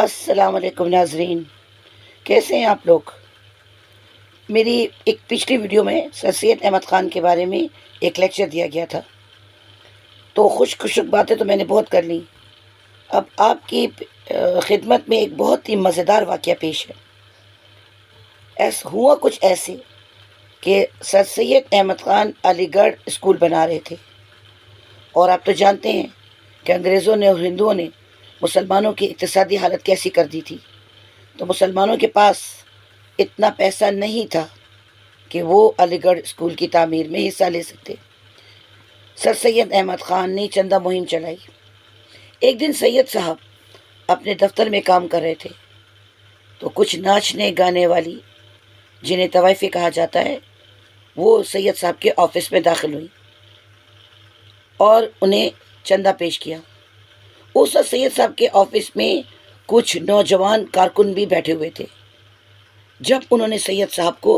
السلام علیکم ناظرین، کیسے ہیں آپ لوگ؟ میری ایک پچھلی ویڈیو میں سر سید احمد خان کے بارے میں ایک لیکچر دیا گیا تھا، تو خوش باتیں تو میں نے بہت کر لیں۔ اب آپ کی خدمت میں ایک بہت ہی مزیدار واقعہ پیش ہے۔ ہوا کچھ ایسے کہ سر سید احمد خان علی گڑھ اسکول بنا رہے تھے، اور آپ تو جانتے ہیں کہ انگریزوں نے اور ہندوؤں نے مسلمانوں کی اقتصادی حالت کیسی کر دی تھی، تو مسلمانوں کے پاس اتنا پیسہ نہیں تھا کہ وہ علی گڑھ اسکول کی تعمیر میں حصہ لے سکتے۔ سر سید احمد خان نے چندہ مہم چلائی۔ ایک دن سید صاحب اپنے دفتر میں کام کر رہے تھے، تو کچھ ناچنے گانے والی، جنہیں طوائفیں کہا جاتا ہے، وہ سید صاحب کے آفس میں داخل ہوئی اور انہیں چندہ پیش کیا۔ اس وقت سید صاحب کے آفس میں کچھ نوجوان کارکن بھی بیٹھے ہوئے تھے۔ جب انہوں نے سید صاحب کو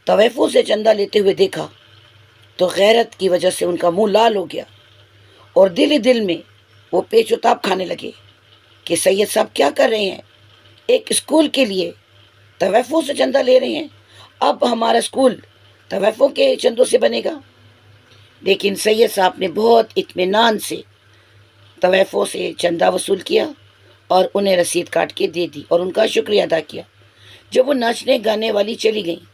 طوائفوں سے چندہ لیتے ہوئے دیکھا تو غیرت کی وجہ سے ان کا منہ لال ہو گیا، اور دل ہی دل میں وہ پیچ و تاب کھانے لگے کہ سید صاحب کیا کر رہے ہیں، ایک اسکول کے لیے طوائفوں سے چندہ لے رہے ہیں، اب ہمارا اسکول طوائفوں کے چندوں سے بنے گا۔ لیکن سید صاحب نے بہت اطمینان سے طوائفوں سے چندہ وصول کیا اور انہیں رسید کاٹ کے دے دی اور ان کا شکریہ ادا کیا۔ جب وہ ناچنے گانے والی چلی گئیں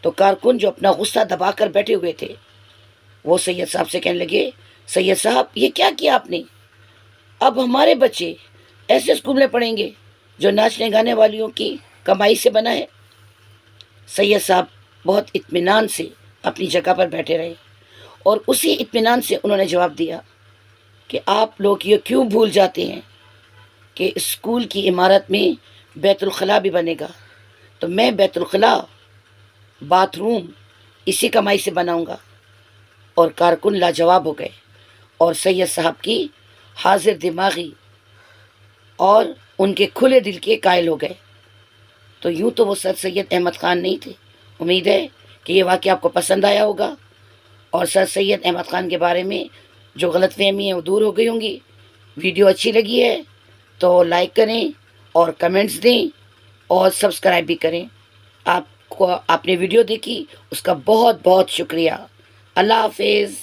تو کارکن جو اپنا غصہ دبا کر بیٹھے ہوئے تھے، وہ سید صاحب سے کہنے لگے، سید صاحب یہ کیا آپ نے؟ اب ہمارے بچے ایسے اسکول میں پڑھیں گے جو ناچنے گانے والیوں کی کمائی سے بنا ہے؟ سید صاحب بہت اطمینان سے اپنی جگہ پر بیٹھے رہے، اور اسی اطمینان سے انہوں نے جواب دیا کہ آپ لوگ یہ کیوں بھول جاتے ہیں کہ اسکول کی عمارت میں بیت الخلاء بھی بنے گا، تو میں بیت الخلاء، باتھ روم اسی کمائی سے بناؤں گا۔ اور کارکن لاجواب ہو گئے اور سید صاحب کی حاضر دماغی اور ان کے کھلے دل کے قائل ہو گئے۔ تو یوں تو وہ سر سید احمد خان نہیں تھے۔ امید ہے کہ یہ واقعہ آپ کو پسند آیا ہوگا، اور سر سید احمد خان کے بارے میں جو غلط فہمی ہے وہ دور ہو گئی ہوں گی۔ ویڈیو اچھی لگی ہے تو لائک کریں اور کمنٹس دیں اور سبسکرائب بھی کریں۔ آپ نے ویڈیو دیکھی اس کا بہت بہت شکریہ۔ اللہ حافظ۔